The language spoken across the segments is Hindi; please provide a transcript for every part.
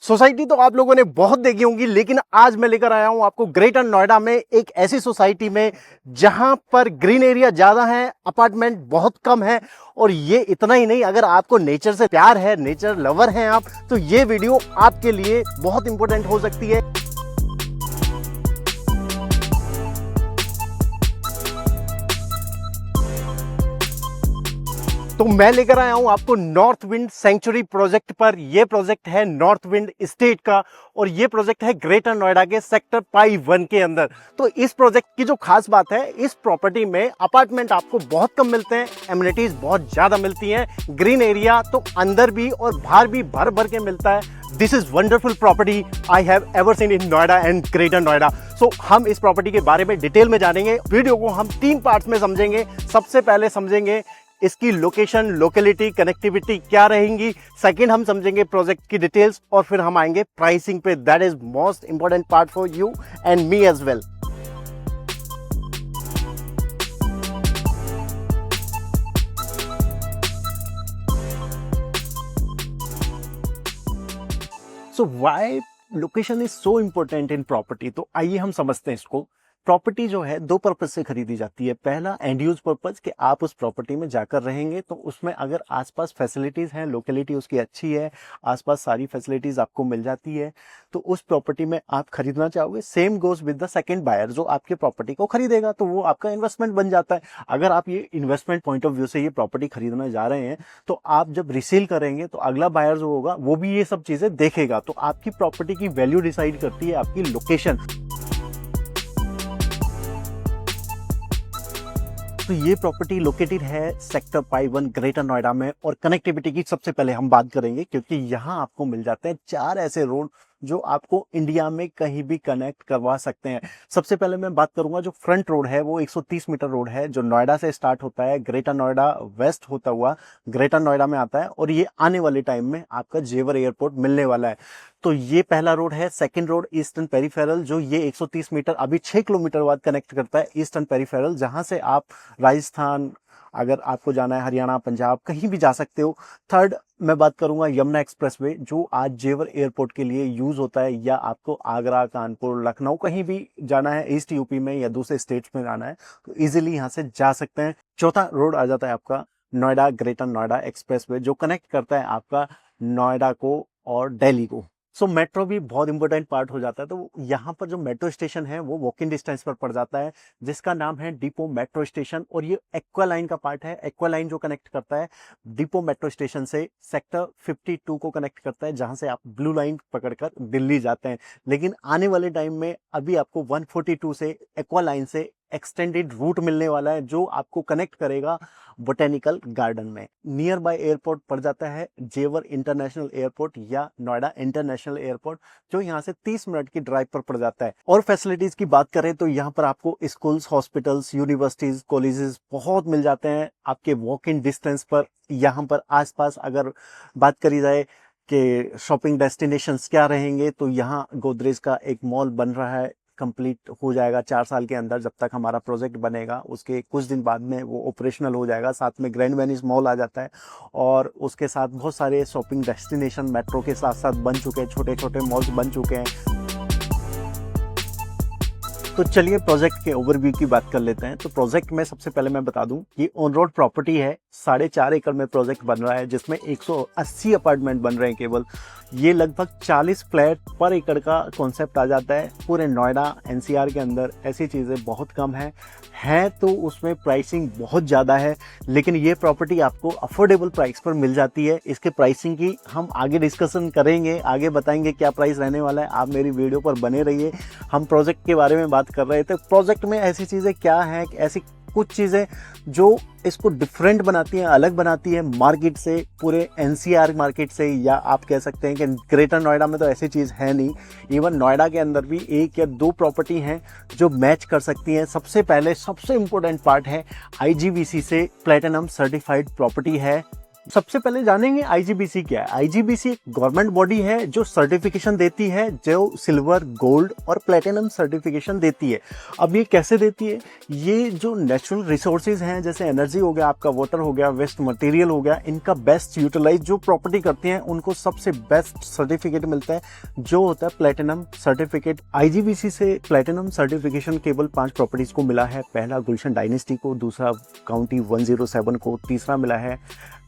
सोसाइटी तो आप लोगों ने बहुत देखी होंगी, लेकिन आज मैं लेकर आया हूं आपको ग्रेटर नोएडा में एक ऐसी सोसाइटी में जहां पर ग्रीन एरिया ज्यादा है, अपार्टमेंट बहुत कम है। और ये इतना ही नहीं, अगर आपको नेचर से प्यार है, नेचर लवर हैं आप, तो ये वीडियो आपके लिए बहुत इंपॉर्टेंट हो सकती है। तो मैं लेकर आया हूं आपको नॉर्थ विंड सेंचुरी प्रोजेक्ट पर। यह प्रोजेक्ट है नॉर्थ विंड एस्टेट का और यह प्रोजेक्ट है ग्रेटर नोएडा के सेक्टर पाई 1 के अंदर। तो इस प्रोजेक्ट की जो खास बात है, इस प्रॉपर्टी में अपार्टमेंट आपको बहुत कम मिलते हैं, एमिनिटीज बहुत ज्यादा मिलती हैं, ग्रीन एरिया तो अंदर भी और बाहर भी भर भर के मिलता है। This is wonderful property I have ever seen in Noida and greater Noida. सो हम इस प्रॉपर्टी के बारे में डिटेल में जानेंगे। वीडियो को हम 3 पार्ट्स में समझेंगे। सबसे पहले समझेंगे इसकी लोकेशन, लोकेलिटी, कनेक्टिविटी क्या रहेंगी। सेकंड हम समझेंगे प्रोजेक्ट की डिटेल्स और फिर हम आएंगे प्राइसिंग पे। That is most important part for you and me as well. So why location is so important in property, तो आइए हम समझते हैं इसको। प्रॉपर्टी जो है 2 पर्पज से खरीदी जाती है। पहला एंड यूज पर्पज कि आप उस प्रॉपर्टी में जाकर रहेंगे, तो उसमें अगर आसपास फैसिलिटीज हैं, लोकेलिटी उसकी अच्छी है, आसपास सारी फैसिलिटीज आपको मिल जाती है, तो उस प्रॉपर्टी में आप खरीदना चाहोगे। Same goes with the second buyer जो आपके प्रॉपर्टी को खरीदेगा, तो वो आपका इन्वेस्टमेंट बन जाता है। अगर आप ये इन्वेस्टमेंट पॉइंट ऑफ व्यू से ये प्रॉपर्टी खरीदना जा रहे हैं, तो आप जब रिसेल करेंगे तो अगला बायर जो होगा वो भी ये सब चीजें देखेगा। तो आपकी प्रॉपर्टी की वैल्यू डिसाइड करती है आपकी लोकेशन। तो ये प्रॉपर्टी लोकेटेड है सेक्टर पाई 1 ग्रेटर नोएडा में। और कनेक्टिविटी की सबसे पहले हम बात करेंगे, क्योंकि यहाँ आपको मिल जाते हैं 4 ऐसे रोड जो आपको इंडिया में कहीं भी कनेक्ट करवा सकते हैं। सबसे पहले मैं बात करूंगा जो फ्रंट रोड है, वो 130 मीटर रोड है, जो नोएडा से स्टार्ट होता है, ग्रेटर नोएडा वेस्ट होता हुआ ग्रेटर नोएडा में आता है और ये आने वाले टाइम में आपका जेवर एयरपोर्ट मिलने वाला है। तो ये पहला रोड है। सेकंड रोड ईस्टर्न पेरिफेरल, जो ये 130 मीटर अभी 6 किलोमीटर बाद कनेक्ट करता है ईस्टर्न पेरिफेरल, जहां से आप राजस्थान, अगर आपको जाना है हरियाणा, पंजाब, कहीं भी जा सकते हो। थर्ड मैं बात करूंगा यमुना एक्सप्रेसवे, जो आज जेवर एयरपोर्ट के लिए यूज होता है, या आपको आगरा, कानपुर, लखनऊ कहीं भी जाना है ईस्ट यूपी में या दूसरे स्टेट्स में जाना है, तो इजीली यहाँ से जा सकते हैं। चौथा रोड आ जाता है आपका नोएडा ग्रेटर नोएडा एक्सप्रेसवे, जो कनेक्ट करता है आपका नोएडा को और दिल्ली को। सो मेट्रो भी बहुत इंपॉर्टेंट पार्ट हो जाता है। तो यहाँ पर जो मेट्रो स्टेशन है वो वॉकिंग डिस्टेंस पर पड़ जाता है, जिसका नाम है डिपो मेट्रो स्टेशन। और ये एक्वा लाइन का पार्ट है। एक्वा लाइन जो कनेक्ट करता है डिपो मेट्रो स्टेशन से सेक्टर 52 को कनेक्ट करता है, जहां से आप ब्लू लाइन पकड़कर दिल्ली जाते हैं। लेकिन आने वाले टाइम में अभी आपको 142 से एक्वा लाइन से एक्सटेंडेड रूट मिलने वाला है, जो आपको कनेक्ट करेगा बोटेनिकल गार्डन में। नियर बाय एयरपोर्ट पड़ जाता है जेवर इंटरनेशनल एयरपोर्ट या नोएडा इंटरनेशनल एयरपोर्ट, जो यहाँ से 30 मिनट की ड्राइव पर पड़ जाता है। और फैसिलिटीज की बात करें तो यहाँ पर आपको स्कूल्स, हॉस्पिटल्स, यूनिवर्सिटीज, कॉलेजेस बहुत मिल जाते हैं आपके वॉक इन डिस्टेंस पर। यहाँ पर आसपास अगर बात करी जाए कि शॉपिंग डेस्टिनेशंस क्या रहेंगे, तो यहाँ गोदरेज का एक मॉल बन रहा है, कंप्लीट हो जाएगा 4 साल के अंदर। जब तक हमारा प्रोजेक्ट बनेगा उसके कुछ दिन बाद में वो ऑपरेशनल हो जाएगा। साथ में ग्रैंड वेनिस मॉल आ जाता है और उसके साथ बहुत सारे शॉपिंग डेस्टिनेशन मेट्रो के साथ साथ बन चुके हैं, छोटे छोटे मॉल्स बन चुके हैं। तो चलिए प्रोजेक्ट के ओवरव्यू की बात कर लेते हैं। तो प्रोजेक्ट में सबसे पहले मैं बता दूं, ये ऑन रोड प्रॉपर्टी है। 4.5 एकड़ में प्रोजेक्ट बन रहा है, जिसमें 180 अपार्टमेंट बन रहे हैं केवल। ये लगभग 40 फ्लैट पर एकड़ का कॉन्सेप्ट आ जाता है। पूरे नोएडा एनसीआर के अंदर ऐसी चीज़ें बहुत कम हैं तो उसमें प्राइसिंग बहुत ज़्यादा है, लेकिन ये प्रॉपर्टी आपको अफोर्डेबल प्राइस पर मिल जाती है। इसके प्राइसिंग की हम आगे डिस्कशन करेंगे, आगे बताएंगे क्या प्राइस रहने वाला है। आप मेरी वीडियो पर बने रहिए। हम प्रोजेक्ट के बारे में बात कर रहे थे। प्रोजेक्ट में ऐसी चीज़ें क्या हैं, ऐसी कुछ चीज़ें जो इसको डिफरेंट बनाती हैं, अलग बनाती है मार्केट से, पूरे एनसीआर मार्केट से, या आप कह सकते हैं कि ग्रेटर नोएडा में तो ऐसी चीज़ है नहीं। इवन नोएडा के अंदर भी 1 या 2 प्रॉपर्टी हैं जो मैच कर सकती हैं। सबसे पहले सबसे इम्पोर्टेंट पार्ट है IGBC से प्लेटिनम सर्टिफाइड प्रॉपर्टी है। सबसे पहले जानेंगे आईजीबीसी क्या है। आईजीबीसी एक गवर्नमेंट बॉडी है जो सर्टिफिकेशन देती है, जो सिल्वर, गोल्ड और प्लेटिनम सर्टिफिकेशन देती है। अब ये कैसे देती है? ये जो नेचुरल रिसोर्सेज हैं, जैसे एनर्जी हो गया, आपका वाटर हो गया, वेस्ट मटेरियल हो गया, इनका बेस्ट यूटिलाइज जो प्रॉपर्टी करती हैं उनको सबसे बेस्ट सर्टिफिकेट मिलता है, जो होता है प्लेटिनम सर्टिफिकेट। आईजीबीसी से प्लेटिनम सर्टिफिकेशन केवल 5 प्रॉपर्टीज को मिला है। पहला गुलशन डायनेस्टी को, दूसरा काउंटी 107 को, तीसरा मिला है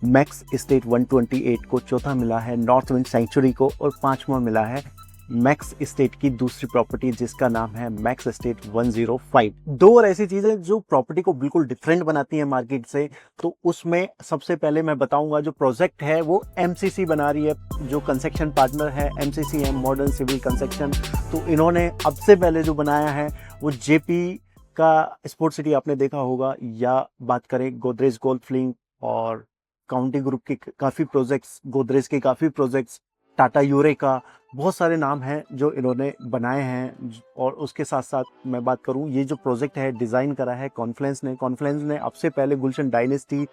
मैक्स एस्टेट 128 को, चौथा मिला है नॉर्थ विंड सेंचुरी को और पांचवा मिला है मैक्स एस्टेट की दूसरी प्रॉपर्टी जिसका नाम है मैक्स एस्टेट 105। दो और ऐसी चीजें जो प्रॉपर्टी को बिल्कुल डिफरेंट बनाती हैं मार्केट से, तो उसमें सबसे पहले मैं बताऊंगा जो प्रोजेक्ट है वो एमसीसी बना रही है, जो कंस्ट्रक्शन पार्टनर है एमसीसी है, मॉडर्न सिविल कंस्ट्रक्शन। तो इन्होंने अब से पहले जो बनाया है वो जेपी का स्पोर्ट सिटी आपने देखा होगा, या बात करें गोदरेज गोल्फ लिंक और काउंटी ग्रुप के काफ़ी प्रोजेक्ट्स, गोदरेज के काफ़ी प्रोजेक्ट्स, टाटा यूरेका, बहुत सारे नाम हैं जो इन्होंने बनाए हैं। और उसके साथ साथ मैं बात करूं, ये जो प्रोजेक्ट है डिज़ाइन करा है कॉन्फ्लेंस ने। कॉन्फ्लेंस ने अब से पहले गुलशन डायनेस्टी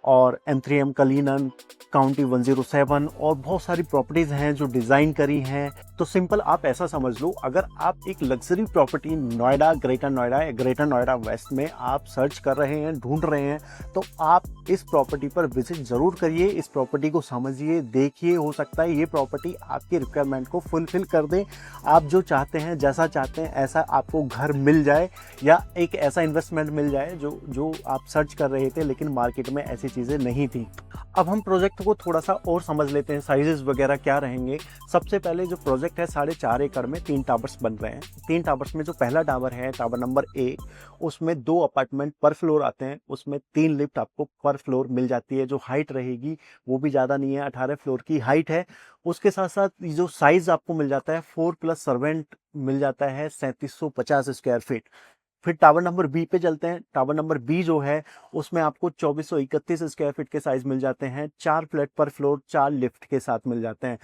और M3M कलीनन, काउंटी 107 और बहुत सारी प्रॉपर्टीज़ हैं जो डिज़ाइन करी हैं। तो सिंपल आप ऐसा समझ लो, अगर आप एक luxury property Noida, greater Noida या ग्रेटर नोएडा वेस्ट में आप सर्च कर रहे हैं, ढूंढ रहे हैं, तो आप इस प्रॉपर्टी पर विजिट ज़रूर करिए, इस प्रॉपर्टी को समझिए, देखिए। हो सकता है ये प्रॉपर्टी आपकी रिक्वायरमेंट को फुलफिल कर दे। आप जो चाहते हैं, जैसा चाहते हैं ऐसा आपको घर मिल जाए, या एक ऐसा इन्वेस्टमेंट मिल जाए जो आप सर्च कर रहे थे लेकिन मार्केट में ऐसी चीज़ें नहीं थी। अब हम प्रोजेक्ट को थोड़ा सा और समझ लेते हैं, साइजेस वगैरह क्या रहेंगे। सबसे पहले जो प्रोजेक्ट है 4.5 एकड़ में 3 टावर्स बन रहे हैं। 3 टावर्स में जो पहला टावर है, टावर नंबर ए, उसमें 2 अपार्टमेंट पर फ्लोर आते हैं, उसमें 3 लिफ्ट आपको पर फ्लोर मिल जाती है। जो हाइट रहेगी वो भी ज़्यादा नहीं है, 18 फ्लोर की हाइट है। उसके साथ साथ जो साइज आपको मिल जाता है 4+ सर्वेंट मिल जाता है 3750 स्क्वायर फीट। फिर टावर नंबर बी पे चलते हैं। टावर नंबर बी जो है उसमें आपको 2431 स्क्वायर फीट के साइज मिल जाते हैं, 4 फ्लैट पर फ्लोर, 4 लिफ्ट के साथ मिल जाते हैं।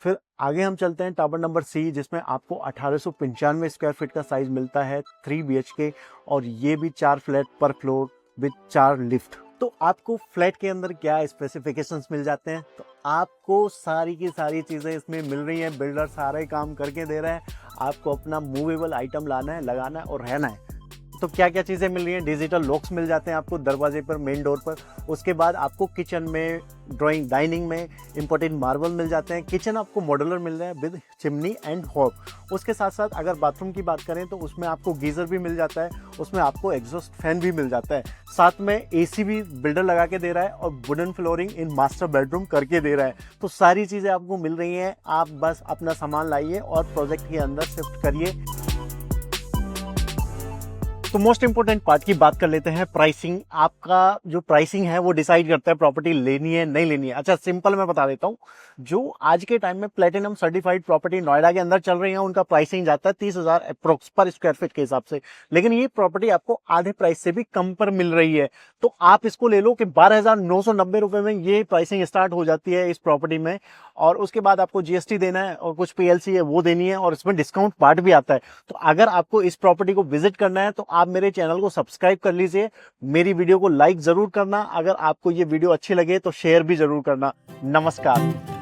फिर आगे हम चलते हैं टावर नंबर सी, जिसमें आपको 1895 स्क्वायर फीट का साइज मिलता है, 3 BHK, और ये भी 4 फ्लैट पर फ्लोर विद 4 लिफ्ट। तो आपको फ्लैट के अंदर क्या स्पेसिफिकेशंस मिल जाते हैं? तो आपको सारी की सारी चीज़ें इसमें मिल रही हैं, बिल्डर सारे काम करके दे रहे हैं। आपको अपना मूवेबल आइटम लाना है, लगाना है और रहना है। तो क्या क्या चीज़ें मिल रही हैं? डिजिटल लॉक्स मिल जाते हैं आपको दरवाजे पर, मेन डोर पर। उसके बाद आपको किचन में, ड्राइंग डाइनिंग में इम्पोर्टेड मार्बल मिल जाते हैं। किचन आपको मॉड्यूलर मिल रहा है विद चिमनी एंड हॉब। उसके साथ साथ अगर बाथरूम की बात करें तो उसमें आपको गीज़र भी मिल जाता है, उसमें आपको एग्जॉस्ट फैन भी मिल जाता है, साथ में AC भी बिल्डर लगा के दे रहा है और wooden flooring in master bedroom करके दे रहा है। तो सारी चीज़ें आपको मिल रही हैं। आप बस अपना सामान लाइए और प्रोजेक्ट के अंदर शिफ्ट करिए। तो मोस्ट इंपोर्टेंट पार्ट की बात कर लेते हैं, प्राइसिंग। आपका जो प्राइसिंग है वो डिसाइड करता है प्रॉपर्टी लेनी है नहीं लेनी है। अच्छा, सिंपल मैं बता देता हूँ, जो आज के टाइम में प्लेटिनम सर्टिफाइड प्रॉपर्टी नोएडा के अंदर चल रही है उनका प्राइसिंग जाता है 30,000 अप्रोक्स पर स्क्वायर फीट के हिसाब से। लेकिन ये प्रॉपर्टी आपको आधे प्राइस से भी कम पर मिल रही है। तो आप इसको ले लो कि 12,990 रुपए में ये प्राइसिंग स्टार्ट हो जाती है इस प्रॉपर्टी में। और उसके बाद आपको GST देना है और कुछ PLC है वो देनी है, और इसमें डिस्काउंट पार्ट भी आता है। तो अगर आपको इस प्रॉपर्टी को विजिट करना है तो आप मेरे चैनल को सब्सक्राइब कर लीजिए, मेरी वीडियो को लाइक जरूर करना, अगर आपको ये वीडियो अच्छी लगे तो शेयर भी जरूर करना। नमस्कार।